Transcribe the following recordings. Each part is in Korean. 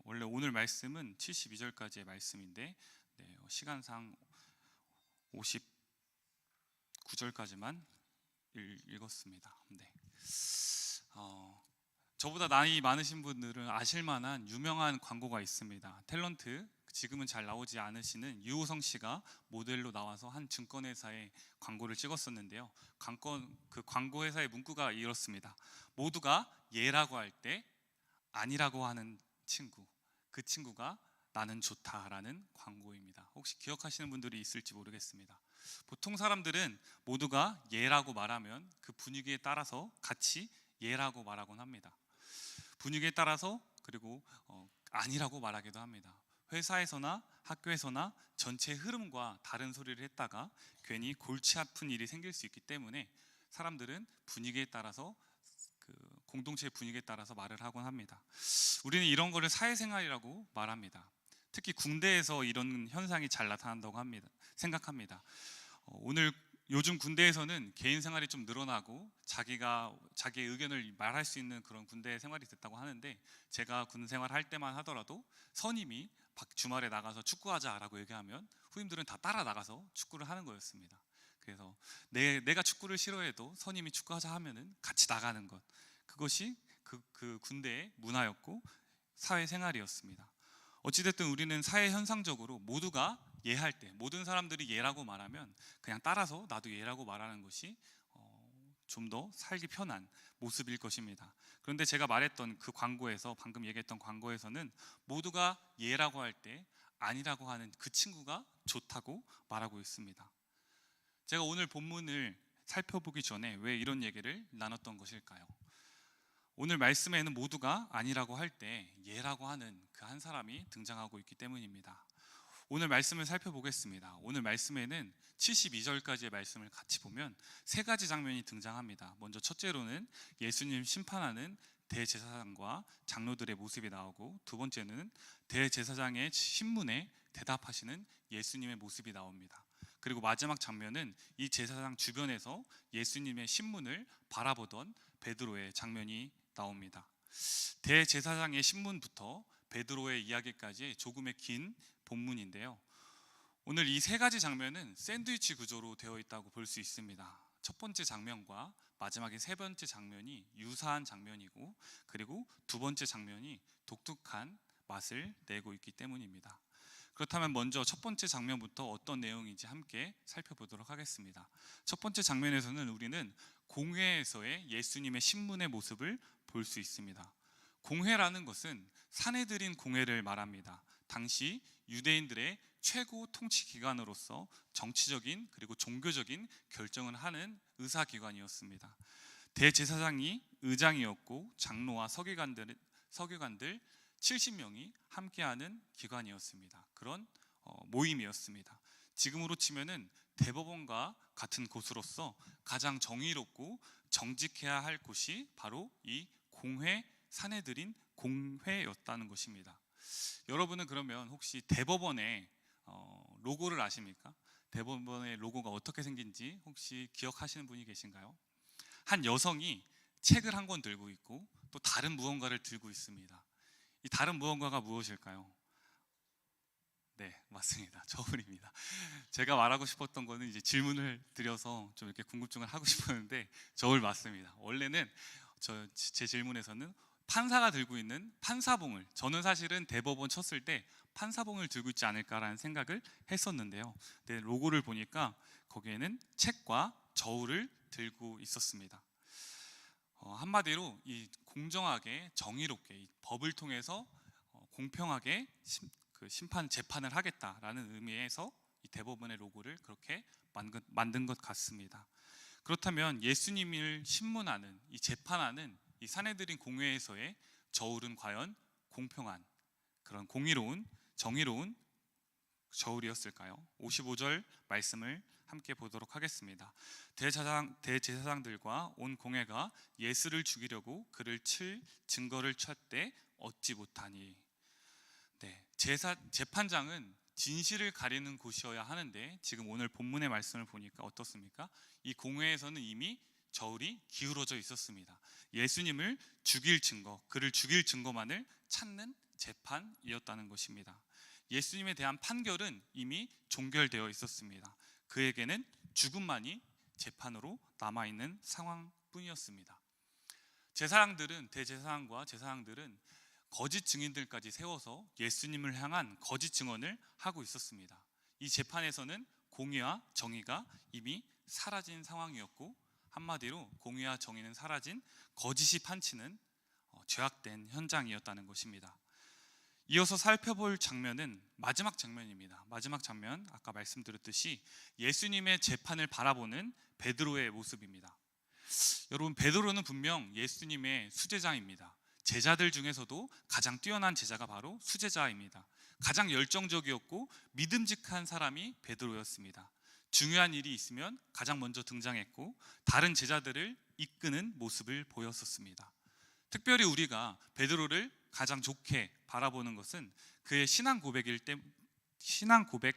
원래 오늘 말씀은 72절까지의 말씀인데 시간상 59절까지만 읽었습니다. 저보다 나이 많으신 분들은 아실 만한 유명한 광고가 있습니다. 탤런트, 지금은 잘 나오지 않으시는 유호성 씨가 모델로 나와서 한 증권회사에 광고를 찍었었는데요. 그 광고 회사의 문구가 이렇습니다. 모두가 예라고 할 때 아니라고 하는 친구, 그 친구가 나는 좋다라는 광고입니다. 혹시 기억하시는 분들이 있을지 모르겠습니다. 보통 사람들은 모두가 예라고 말하면 그 분위기에 따라서 같이 예라고 말하곤 합니다. 분위기에 따라서 그리고 아니라고 말하기도 합니다. 회사에서나 학교에서나 전체 흐름과 다른 소리를 했다가 괜히 골치 아픈 일이 생길 수 있기 때문에 사람들은 분위기에 따라서 공동체의 분위기에 따라서 말을 하곤 합니다. 우리는 이런 거를 사회생활이라고 말합니다. 특히 군대에서 이런 현상이 잘 나타난다고 생각합니다. 요즘 군대에서는 개인 생활이 좀 늘어나고 자기의 의견을 말할 수 있는 그런 군대 생활이 됐다고 하는데, 제가 군 생활할 때만 하더라도 선임이 주말에 나가서 축구하자라고 얘기하면 후임들은 다 따라 나가서 축구를 하는 거였습니다. 그래서 내가 축구를 싫어해도 선임이 축구하자 하면은 같이 나가는 것, 그것이 그 군대의 문화였고 사회생활이었습니다. 어찌됐든 우리는 사회 현상적으로 모두가 예할 때, 모든 사람들이 예라고 말하면 그냥 따라서 나도 예라고 말하는 것이 좀 더 살기 편한 모습일 것입니다. 그런데 제가 말했던 그 광고에서, 방금 얘기했던 광고에서는 모두가 예라고 할 때 아니라고 하는 그 친구가 좋다고 말하고 있습니다. 제가 오늘 본문을 살펴보기 전에 왜 이런 얘기를 나눴던 것일까요? 오늘 말씀에는 모두가 아니라고 할 때 예라고 하는 그 한 사람이 등장하고 있기 때문입니다. 오늘 말씀을 살펴보겠습니다. 오늘 말씀에는 72절까지의 말씀을 같이 보면 세 가지 장면이 등장합니다. 먼저 첫째로는 예수님 심판하는 대제사장과 장로들의 모습이 나오고, 두 번째는 대제사장의 신문에 대답하시는 예수님의 모습이 나옵니다. 그리고 마지막 장면은 이 제사장 주변에서 예수님의 신문을 바라보던 베드로의 장면이 나옵니다. 대제사장의 신문부터 베드로의 이야기까지 조금의 긴 본문인데요. 오늘 이 세 가지 장면은 샌드위치 구조로 되어 있다고 볼 수 있습니다. 첫 번째 장면과 마지막에 세 번째 장면이 유사한 장면이고, 그리고 두 번째 장면이 독특한 맛을 내고 있기 때문입니다. 그렇다면 먼저 첫 번째 장면부터 어떤 내용인지 함께 살펴보도록 하겠습니다. 첫 번째 장면에서는 우리는 공회에서의 예수님의 신문의 모습을 볼 수 있습니다. 공회라는 것은 사내들인 공회를 말합니다. 당시 유대인들의 최고 통치 기관으로서 정치적인 그리고 종교적인 결정을 하는 의사기관이었습니다. 대제사장이 의장이었고 장로와 서기관들 70명이 함께하는 기관이었습니다. 그런 모임이었습니다. 지금으로 치면은 대법원과 같은 곳으로서 가장 정의롭고 정직해야 할 곳이 바로 이 공회, 사내들인 공회였다는 것입니다. 여러분은 그러면 혹시 대법원의 로고를 아십니까? 대법원의 로고가 어떻게 생긴지 혹시 기억하시는 분이 계신가요? 한 여성이 책을 한 권 들고 있고 또 다른 무언가를 들고 있습니다. 이 다른 무언가가 무엇일까요? 네, 맞습니다. 저울입니다. 제가 말하고 싶었던 거는 이제 질문을 드려서 좀 이렇게 궁금증을 하고 싶었는데 저울 맞습니다. 원래는 제 질문에서는 판사가 들고 있는 판사봉을, 저는 사실은 대법원 쳤을 때 판사봉을 들고 있지 않을까라는 생각을 했었는데요. 네, 로고를 보니까 거기에는 책과 저울을 들고 있었습니다. 한마디로 이 공정하게 정의롭게 이 법을 통해서 공평하게 재판을 하겠다라는 의미에서 이 대법원의 로고를 그렇게 만든 것 같습니다. 그렇다면 예수님을 신문하는, 이 재판하는 이 사내들인 공회에서의 저울은 과연 공평한, 그런 공의로운, 정의로운 저울이었을까요? 55절 말씀을 함께 보도록 하겠습니다. 대제사장들과 온 공회가 예수를 죽이려고 그를 칠 증거를 찾되 얻지 못하니. 네, 재판장은 진실을 가리는 곳이어야 하는데 지금 오늘 본문의 말씀을 보니까 어떻습니까? 이 공회에서는 이미 저울이 기울어져 있었습니다. 예수님을 죽일 증거, 그를 죽일 증거만을 찾는 재판이었다는 것입니다. 예수님에 대한 판결은 이미 종결되어 있었습니다. 그에게는 죽음만이 재판으로 남아있는 상황뿐이었습니다. 제사장들은, 대제사장과 제사장들은 거짓 증인들까지 세워서 예수님을 향한 거짓 증언을 하고 있었습니다. 이 재판에서는 공의와 정의가 이미 사라진 상황이었고, 한마디로 공의와 정의는 사라진 거짓이 판치는 죄악된 현장이었다는 것입니다. 이어서 살펴볼 장면은 마지막 장면입니다. 마지막 장면, 아까 말씀드렸듯이 예수님의 재판을 바라보는 베드로의 모습입니다. 여러분, 베드로는 분명 예수님의 수제자입니다. 제자들 중에서도 가장 뛰어난 제자가 바로 수제자입니다. 가장 열정적이었고 믿음직한 사람이 베드로였습니다. 중요한 일이 있으면 가장 먼저 등장했고 다른 제자들을 이끄는 모습을 보였었습니다. 특별히 우리가 베드로를 가장 좋게 바라보는 것은 그의 신앙 고백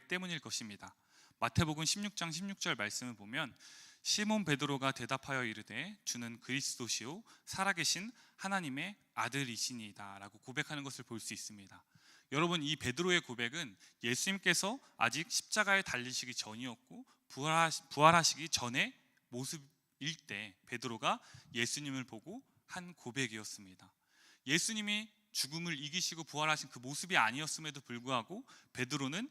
때문일 것입니다. 마태복음 16장 16절 말씀을 보면 시몬 베드로가 대답하여 이르되 주는 그리스도시요 살아계신 하나님의 아들이시니이다 라고 고백하는 것을 볼 수 있습니다. 여러분, 이 베드로의 고백은 예수님께서 아직 십자가에 달리시기 전이었고 부활하시기 전의 모습일 때 베드로가 예수님을 보고 한 고백이었습니다. 예수님이 죽음을 이기시고 부활하신 그 모습이 아니었음에도 불구하고 베드로는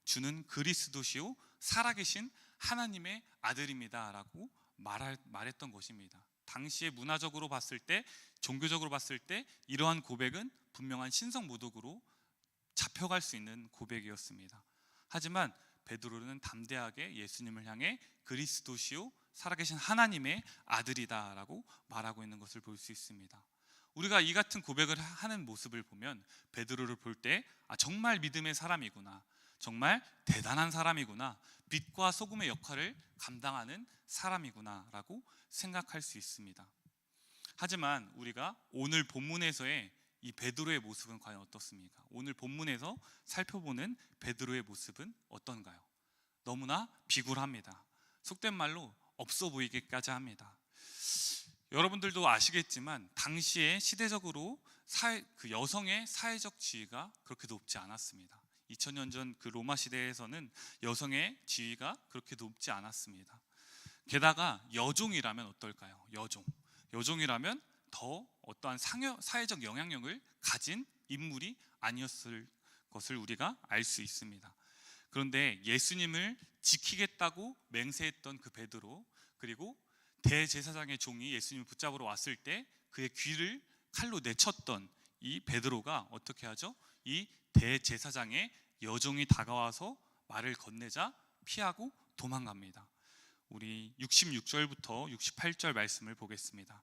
주는 그리스도시요 살아계신 하나님의 아들입니다 라고 말했던 것입니다. 당시에 문화적으로 봤을 때, 종교적으로 봤을 때 이러한 고백은 분명한 신성모독으로 잡혀갈 수 있는 고백이었습니다. 하지만 베드로는 담대하게 예수님을 향해 그리스도시요 살아계신 하나님의 아들이다 라고 말하고 있는 것을 볼 수 있습니다. 우리가 이 같은 고백을 하는 모습을 보면 베드로를 볼 때 정말 믿음의 사람이구나, 정말 대단한 사람이구나, 빛과 소금의 역할을 감당하는 사람이구나 라고 생각할 수 있습니다. 하지만 우리가 오늘 본문에서의 이 베드로의 모습은 과연 어떻습니까? 오늘 본문에서 살펴보는 베드로의 모습은 어떤가요? 너무나 비굴합니다. 속된 말로 없어 보이기까지 합니다. 여러분들도 아시겠지만 당시에 시대적으로 그 여성의 사회적 지위가 그렇게 높지 않았습니다. 2000년 전 그 로마 시대에서는 여성의 지위가 그렇게 높지 않았습니다. 게다가 여종이라면 어떨까요? 여종이라면 더 어떠한 사회적 영향력을 가진 인물이 아니었을 것을 우리가 알 수 있습니다. 그런데 예수님을 지키겠다고 맹세했던 그 베드로, 그리고 대제사장의 종이 예수님을 붙잡으러 왔을 때 그의 귀를 칼로 내쳤던 이 베드로가 어떻게 하죠? 이 대제사장의 여종이 다가와서 말을 건네자 피하고 도망갑니다. 우리 66절부터 68절 말씀을 보겠습니다.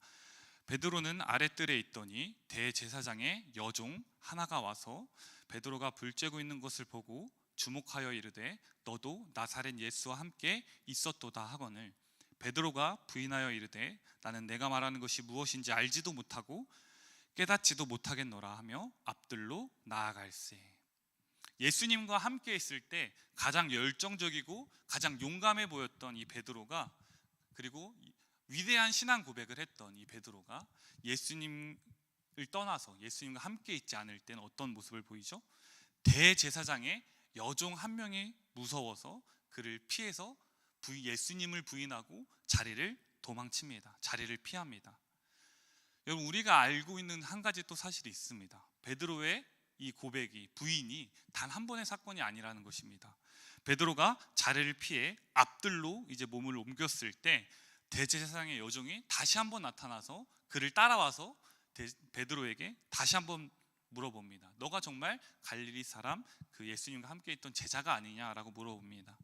베드로는 아랫뜰에 있더니 대제사장의 여종 하나가 와서 베드로가 불 쬐고 있는 것을 보고 주목하여 이르되 너도 나사렛 예수와 함께 있었도다 하거늘 베드로가 부인하여 이르되 나는 내가 말하는 것이 무엇인지 알지도 못하고 깨닫지도 못하겠노라 하며 앞뜰로 나아갈세. 예수님과 함께 있을 때 가장 열정적이고 가장 용감해 보였던 이 베드로가, 그리고 위대한 신앙 고백을 했던 이 베드로가 예수님을 떠나서 예수님과 함께 있지 않을 때는 어떤 모습을 보이죠? 대제사장의 여종 한 명이 무서워서 그를 피해서 예수님을 부인하고 자리를 도망칩니다. 자리를 피합니다. 여러분, 우리가 알고 있는 한 가지 또 사실이 있습니다. 베드로의 이 고백이, 부인이 단 한 번의 사건이 아니라는 것입니다. 베드로가 자리를 피해 앞뜰로 이제 몸을 옮겼을 때 대제사장의 여종이 다시 한번 나타나서 그를 따라와서 베드로에게 다시 한번 물어봅니다. 너가 정말 갈릴리 사람 그 예수님과 함께 있던 제자가 아니냐라고 물어봅니다.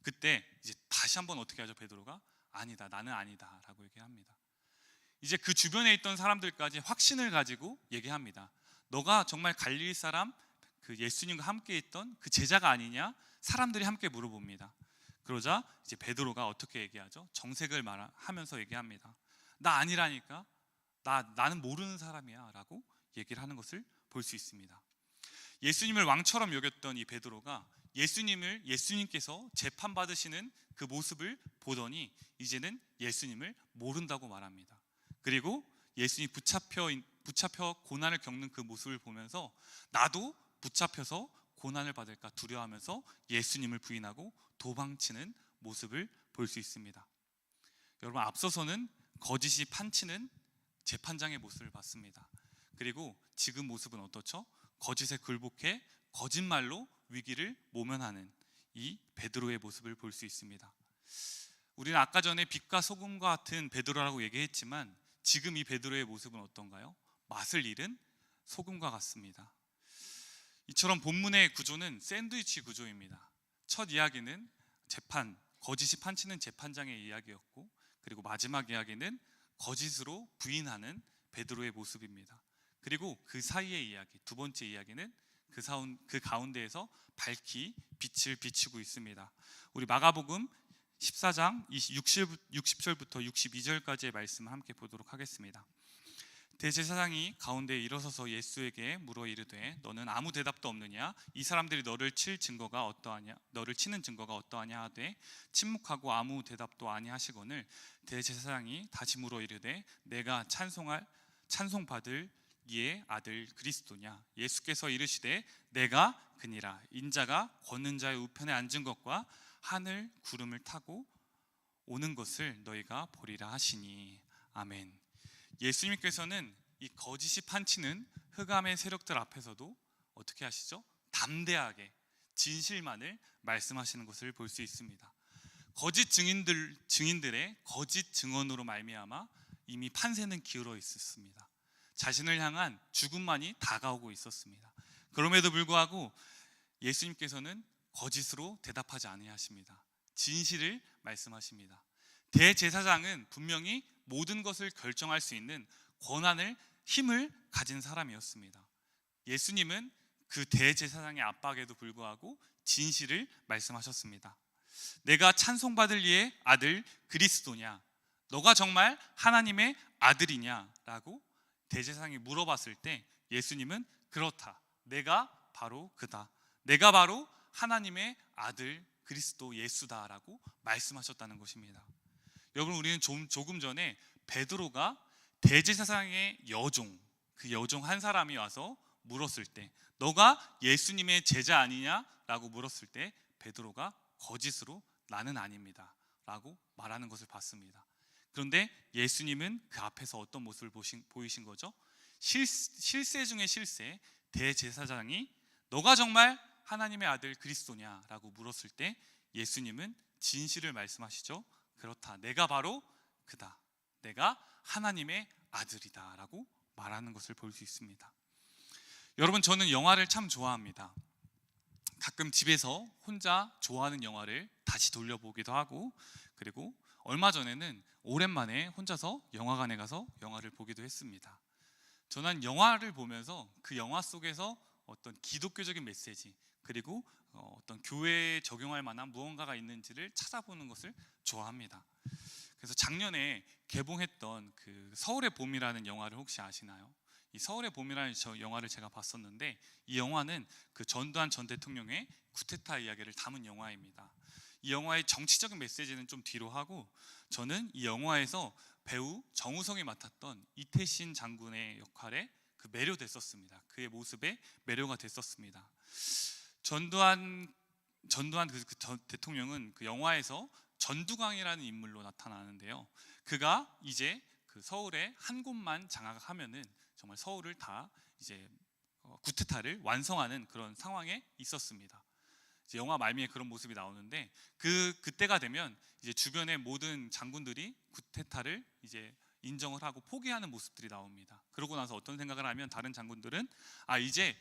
그때 이제 다시 한번 어떻게 하죠? 베드로가 아니다, 나는 아니다 라고 얘기합니다. 이제 그 주변에 있던 사람들까지 확신을 가지고 얘기합니다. 너가 정말 갈릴리 사람 그 예수님과 함께 있던 그 제자가 아니냐? 사람들이 함께 물어봅니다. 그러자 이제 베드로가 어떻게 얘기하죠? 정색을 하면서 얘기합니다. 나 아니라니까, 나는 모르는 사람이야 라고 얘기를 하는 것을 볼 수 있습니다. 예수님을 왕처럼 여겼던 이 베드로가 예수님께서 재판받으시는 그 모습을 보더니 이제는 예수님을 모른다고 말합니다. 그리고 예수님이 붙잡혀 붙잡혀 고난을 겪는 그 모습을 보면서 나도 붙잡혀서 고난을 받을까 두려워하면서 예수님을 부인하고 도망치는 모습을 볼 수 있습니다. 여러분, 앞서서는 거짓이 판치는 재판장의 모습을 봤습니다. 그리고 지금 모습은 어떻죠? 거짓에 굴복해 거짓말로 위기를 모면하는 이 베드로의 모습을 볼 수 있습니다. 우리는 아까 전에 빛과 소금과 같은 베드로라고 얘기했지만 지금 이 베드로의 모습은 어떤가요? 맛을 잃은 소금과 같습니다. 이처럼 본문의 구조는 샌드위치 구조입니다. 첫 이야기는 거짓이 판치는 재판장의 이야기였고, 그리고 마지막 이야기는 거짓으로 부인하는 베드로의 모습입니다. 그리고 그 사이의 이야기, 두 번째 이야기는 그 가운데에서 밝히 빛을 비추고 있습니다. 우리 마가복음 14장 60절부터 62절까지의 말씀을 함께 보도록 하겠습니다. 대제사장이 가운데에 일어서서 예수에게 물어 이르되 너는 아무 대답도 없느냐? 이 사람들이 너를 치는 증거가 어떠하냐 하되 침묵하고 아무 대답도 아니하시거늘 대제사장이 다시 물어 이르되 내가 찬송받을 이의 아들 그리스도냐? 예수께서 이르시되 내가 그니라. 인자가 걷는 자의 우편에 앉은 것과 하늘 구름을 타고 오는 것을 너희가 보리라 하시니. 아멘. 예수님께서는 이 거짓이 판치는 흑암의 세력들 앞에서도 어떻게 하시죠? 담대하게 진실만을 말씀하시는 것을 볼 수 있습니다. 거짓 증인들의 거짓 증언으로 말미암아 이미 판세는 기울어 있었습니다. 자신을 향한 죽음만이 다가오고 있었습니다. 그럼에도 불구하고 예수님께서는 거짓으로 대답하지 아니하십니다. 진실을 말씀하십니다. 대제사장은 분명히 모든 것을 결정할 수 있는 힘을 가진 사람이었습니다. 예수님은 그 대제사장의 압박에도 불구하고 진실을 말씀하셨습니다. 내가 찬송받을 이의 아들 그리스도냐? 너가 정말 하나님의 아들이냐? 라고 대제사장이 물어봤을 때 예수님은 그렇다. 내가 바로 그다. 내가 바로 하나님의 아들 그리스도 예수다라고 말씀하셨다는 것입니다. 여러분, 우리는 조금 전에 베드로가 대제사장의 그 여종 한 사람이 와서 물었을 때 너가 예수님의 제자 아니냐라고 물었을 때 베드로가 거짓으로 나는 아닙니다 라고 말하는 것을 봤습니다. 그런데 예수님은 그 앞에서 어떤 모습을 보이신 거죠? 실세 중에 실세, 대제사장이 너가 정말 하나님의 아들 그리스도냐라고 물었을 때 예수님은 진실을 말씀하시죠. 그렇다. 내가 바로 그다. 내가 하나님의 아들이다 라고 말하는 것을 볼 수 있습니다. 여러분, 저는 영화를 참 좋아합니다. 가끔 집에서 혼자 좋아하는 영화를 다시 돌려보기도 하고, 그리고 얼마 전에는 오랜만에 혼자서 영화관에 가서 영화를 보기도 했습니다. 저는 영화를 보면서 그 영화 속에서 어떤 기독교적인 메시지, 그리고 어떤 교회에 적용할 만한 무언가가 있는지를 찾아보는 것을 좋아합니다. 그래서 작년에 개봉했던 그 서울의 봄이라는 영화를 혹시 아시나요? 이 서울의 봄이라는 영화를 제가 봤었는데, 이 영화는 그 전두환 전 대통령의 쿠데타 이야기를 담은 영화입니다. 이 영화의 정치적인 메시지는 좀 뒤로 하고, 저는 이 영화에서 배우 정우성이 맡았던 이태신 장군의 역할에 매료됐었습니다. 그의 모습에 매료가 됐었습니다. 전두환 전 대통령은 그 영화에서 전두광이라는 인물로 나타나는데요. 그가 이제 그 서울의 한 곳만 장악하면은 정말 서울을 다 이제 쿠데타를 완성하는 그런 상황에 있었습니다. 이제 영화 말미에 그런 모습이 나오는데 그때가 되면 이제 주변의 모든 장군들이 쿠데타를 이제 인정을 하고 포기하는 모습들이 나옵니다. 그러고 나서 어떤 생각을 하면 다른 장군들은 이제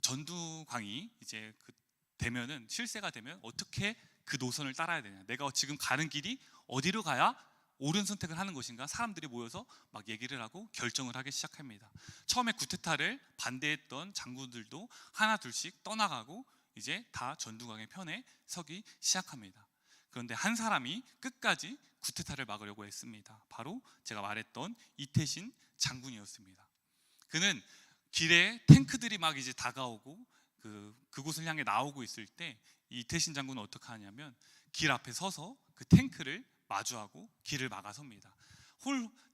전두광이 이제 되면은 실세가 되면 어떻게 그 노선을 따라야 되냐, 내가 지금 가는 길이 어디로 가야 옳은 선택을 하는 것인가, 사람들이 모여서 막 얘기를 하고 결정을 하기 시작합니다. 처음에 쿠데타를 반대했던 장군들도 하나 둘씩 떠나가고 이제 다 전두광의 편에 서기 시작합니다. 그런데 한 사람이 끝까지 쿠데타를 막으려고 했습니다. 바로 제가 말했던 이태신 장군이었습니다. 그는 길에 탱크들이 막 이제 다가오고 그곳을 향해 나오고 있을 때 이태신 장군은 어떻게 하냐면 길 앞에 서서 그 탱크를 마주하고 길을 막아섭니다.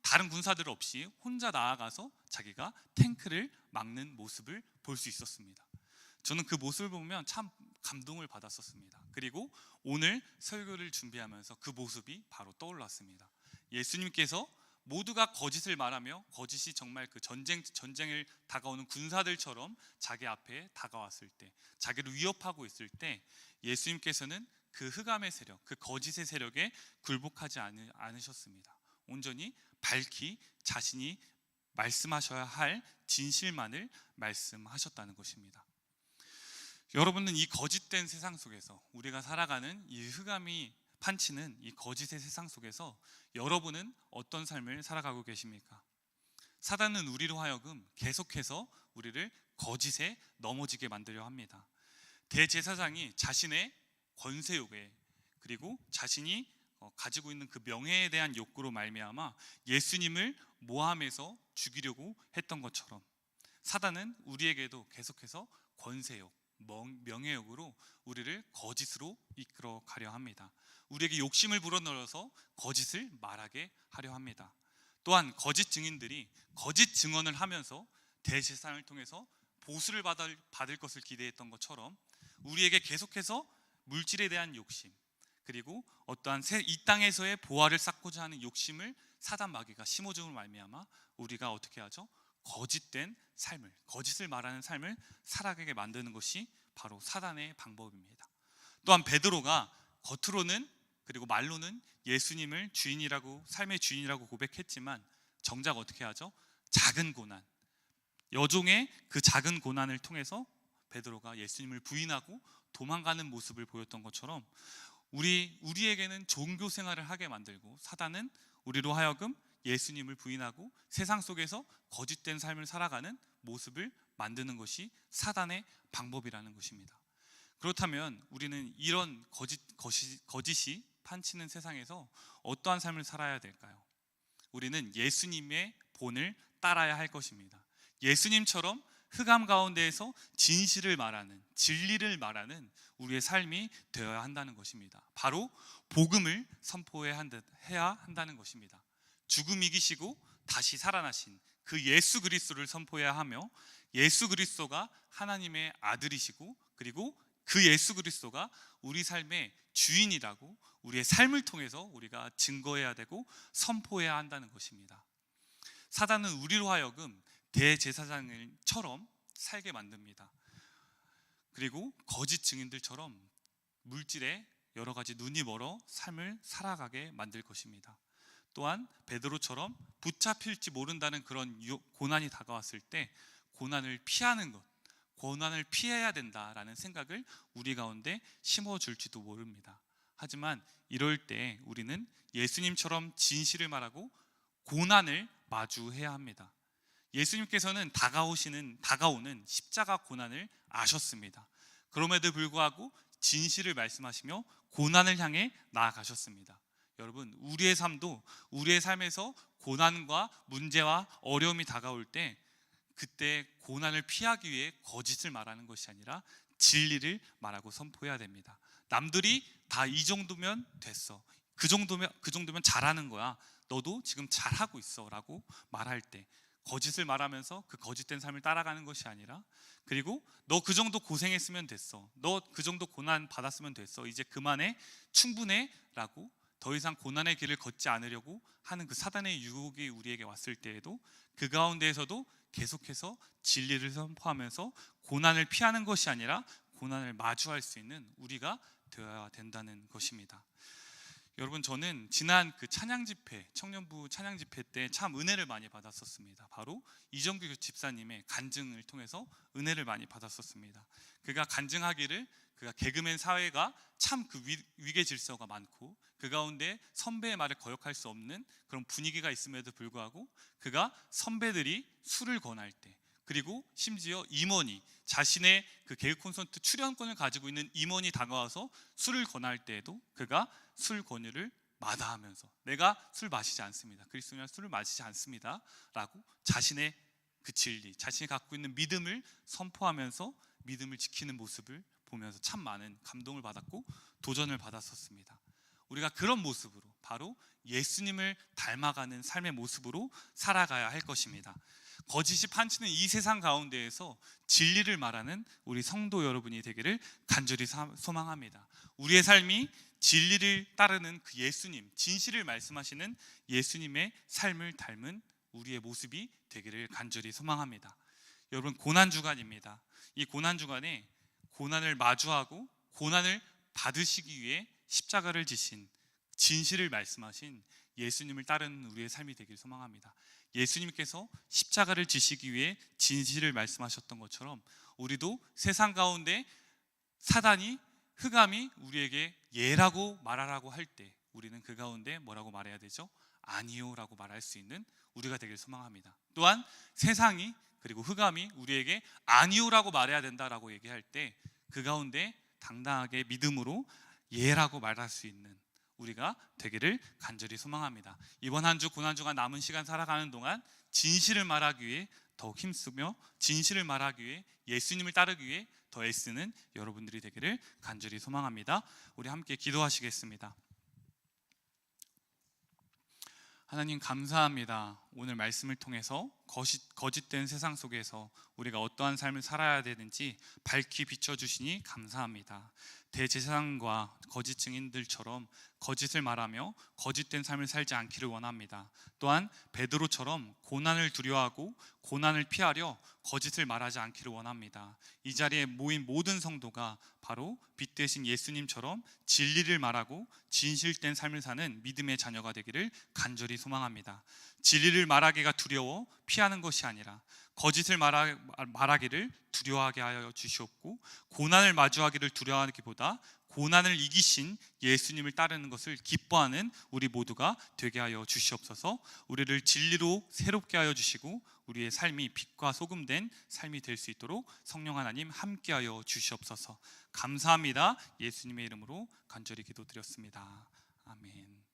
다른 군사들 없이 혼자 나아가서 자기가 탱크를 막는 모습을 볼 수 있었습니다. 저는 그 모습을 보면 참 감동을 받았었습니다. 그리고 오늘 설교를 준비하면서 그 모습이 바로 떠올랐습니다. 예수님께서 모두가 거짓을 말하며 거짓이 정말 그 전쟁을 다가오는 군사들처럼 자기 앞에 다가왔을 때, 자기를 위협하고 있을 때 예수님께서는 그 흑암의 세력, 그 거짓의 세력에 굴복하지 않으셨습니다. 온전히 밝히 자신이 말씀하셔야 할 진실만을 말씀하셨다는 것입니다. 여러분은 이 거짓된 세상 속에서, 우리가 살아가는 이 흑암이 판치는 이 거짓의 세상 속에서 여러분은 어떤 삶을 살아가고 계십니까? 사단은 우리로 하여금 계속해서 우리를 거짓에 넘어지게 만들려 합니다. 대제사장이 자신의 권세욕에, 그리고 자신이 가지고 있는 그 명예에 대한 욕구로 말미암아 예수님을 모함해서 죽이려고 했던 것처럼, 사단은 우리에게도 계속해서 권세욕, 명예욕으로 우리를 거짓으로 이끌어 가려 합니다. 우리에게 욕심을 불어넣어서 거짓을 말하게 하려 합니다. 또한 거짓 증인들이 거짓 증언을 하면서 대제사장을 통해서 보수를 받을 것을 기대했던 것처럼, 우리에게 계속해서 물질에 대한 욕심, 그리고 어떠한 이 땅에서의 보화를 쌓고자 하는 욕심을 사단 마귀가 심어줌으로 말미암아 우리가 어떻게 하죠? 거짓된 삶을, 거짓을 말하는 삶을 살아가게 만드는 것이 바로 사단의 방법입니다. 또한 베드로가 겉으로는, 그리고 말로는 예수님을 주인이라고, 삶의 주인이라고 고백했지만 정작 어떻게 하죠? 작은 고난, 여종의 그 작은 고난을 통해서 베드로가 예수님을 부인하고 도망가는 모습을 보였던 것처럼, 우리에게는 종교 생활을 하게 만들고 사단은 우리로 하여금 예수님을 부인하고 세상 속에서 거짓된 삶을 살아가는 모습을 만드는 것이 사단의 방법이라는 것입니다. 그렇다면 우리는 이런 거짓이 판치는 세상에서 어떠한 삶을 살아야 될까요? 우리는 예수님의 본을 따라야 할 것입니다. 예수님처럼 흑암 가운데에서 진실을 말하는, 진리를 말하는 우리의 삶이 되어야 한다는 것입니다. 바로 복음을 선포해야 한다는 것입니다. 죽음 이기시고 다시 살아나신 그 예수 그리스도를 선포해야 하며, 예수 그리스도가 하나님의 아들이시고, 그리고 그 예수 그리스도가 우리 삶의 주인이라고 우리의 삶을 통해서 우리가 증거해야 되고 선포해야 한다는 것입니다. 사단은 우리로 하여금 대제사장처럼 살게 만듭니다. 그리고 거짓 증인들처럼 물질에 여러 가지 눈이 멀어 삶을 살아가게 만들 것입니다. 또한 베드로처럼 붙잡힐지 모른다는 그런 고난이 다가왔을 때 고난을 피하는 것, 고난을 피해야 된다라는 생각을 우리 가운데 심어줄지도 모릅니다. 하지만 이럴 때 우리는 예수님처럼 진실을 말하고 고난을 마주해야 합니다. 예수님께서는 다가오는 십자가 고난을 아셨습니다. 그럼에도 불구하고 진실을 말씀하시며 고난을 향해 나아가셨습니다. 여러분, 우리의 삶도, 우리의 삶에서 고난과 문제와 어려움이 다가올 때, 그때 고난을 피하기 위해 거짓을 말하는 것이 아니라 진리를 말하고 선포해야 됩니다. 남들이 다 이 정도면 됐어, 그 정도면 잘하는 거야, 너도 지금 잘하고 있어 라고 말할 때 거짓을 말하면서 그 거짓된 삶을 따라가는 것이 아니라, 그리고 너 그 정도 고생했으면 됐어, 너 그 정도 고난 받았으면 됐어, 이제 그만해, 충분해 라고 더 이상 고난의 길을 걷지 않으려고 하는 그 사단의 유혹이 우리에게 왔을 때에도 그 가운데에서도 계속해서 진리를 선포하면서 고난을 피하는 것이 아니라 고난을 마주할 수 있는 우리가 되어야 된다는 것입니다. 여러분, 저는 지난 그 찬양 집회, 청년부 찬양 집회 때 참 은혜를 많이 받았었습니다. 바로 이정규 집사님의 간증을 통해서 은혜를 많이 받았었습니다. 그가 간증하기를, 그가 개그맨 사회가 참 그 위계 질서가 많고 그 가운데 선배의 말을 거역할 수 없는 그런 분위기가 있음에도 불구하고 그가 선배들이 술을 권할 때, 그리고 심지어 임원이, 자신의 그 개그 콘서트 출연권을 가지고 있는 임원이 다가와서 술을 권할 때에도 그가 술 권유를 마다하면서 내가 술 마시지 않습니다, 그리스도인은 술을 마시지 않습니다 라고 자신의 그 진리, 자신이 갖고 있는 믿음을 선포하면서 믿음을 지키는 모습을 보면서 참 많은 감동을 받았고 도전을 받았었습니다. 우리가 그런 모습으로 바로 예수님을 닮아가는 삶의 모습으로 살아가야 할 것입니다. 거짓이 판치는 이 세상 가운데에서 진리를 말하는 우리 성도 여러분이 되기를 간절히 소망합니다. 우리의 삶이 진리를 따르는 그 예수님, 진실을 말씀하시는 예수님의 삶을 닮은 우리의 모습이 되기를 간절히 소망합니다. 여러분, 고난주간입니다. 이 고난주간에 고난을 마주하고 고난을 받으시기 위해 십자가를 지신 진실을 말씀하신 예수님을 따르는 우리의 삶이 되길 소망합니다. 예수님께서 십자가를 지시기 위해 진실을 말씀하셨던 것처럼 우리도 세상 가운데 사단이 흑암이 우리에게 예라고 말하라고 할 때 우리는 그 가운데 뭐라고 말해야 되죠? 아니요 라고 말할 수 있는 우리가 되길 소망합니다. 또한 세상이 그리고 흑암이 우리에게 아니요 라고 말해야 된다라고 얘기할 때 그 가운데 당당하게 믿음으로 예라고 말할 수 있는 우리가 되기를 간절히 소망합니다. 이번 한 주 고난주간 남은 시간 살아가는 동안 진실을 말하기 위해 더욱 힘쓰며 진실을 말하기 위해 예수님을 따르기 위해 더 애쓰는 여러분들이 되기를 간절히 소망합니다. 우리 함께 기도하시겠습니다. 하나님, 감사합니다. 오늘 말씀을 통해서 거짓된 세상 속에서 우리가 어떠한 삶을 살아야 되는지 밝히 비춰주시니 감사합니다. 대제사장과 거짓 증인들처럼 거짓을 말하며 거짓된 삶을 살지 않기를 원합니다. 또한 베드로처럼 고난을 두려워하고 고난을 피하려 거짓을 말하지 않기를 원합니다. 이 자리에 모인 모든 성도가 바로 빛 되신 예수님처럼 진리를 말하고 진실된 삶을 사는 믿음의 자녀가 되기를 간절히 소망합니다. 진리를 말하기가 두려워 피하는 것이 아니라 거짓을 말하기를 두려워하게 하여 주시옵고 고난을 마주하기를 두려워하기보다 고난을 이기신 예수님을 따르는 것을 기뻐하는 우리 모두가 되게 하여 주시옵소서. 우리를 진리로 새롭게 하여 주시고 우리의 삶이 빛과 소금된 삶이 될 수 있도록 성령 하나님 함께하여 주시옵소서. 감사합니다. 예수님의 이름으로 간절히 기도드렸습니다. 아멘.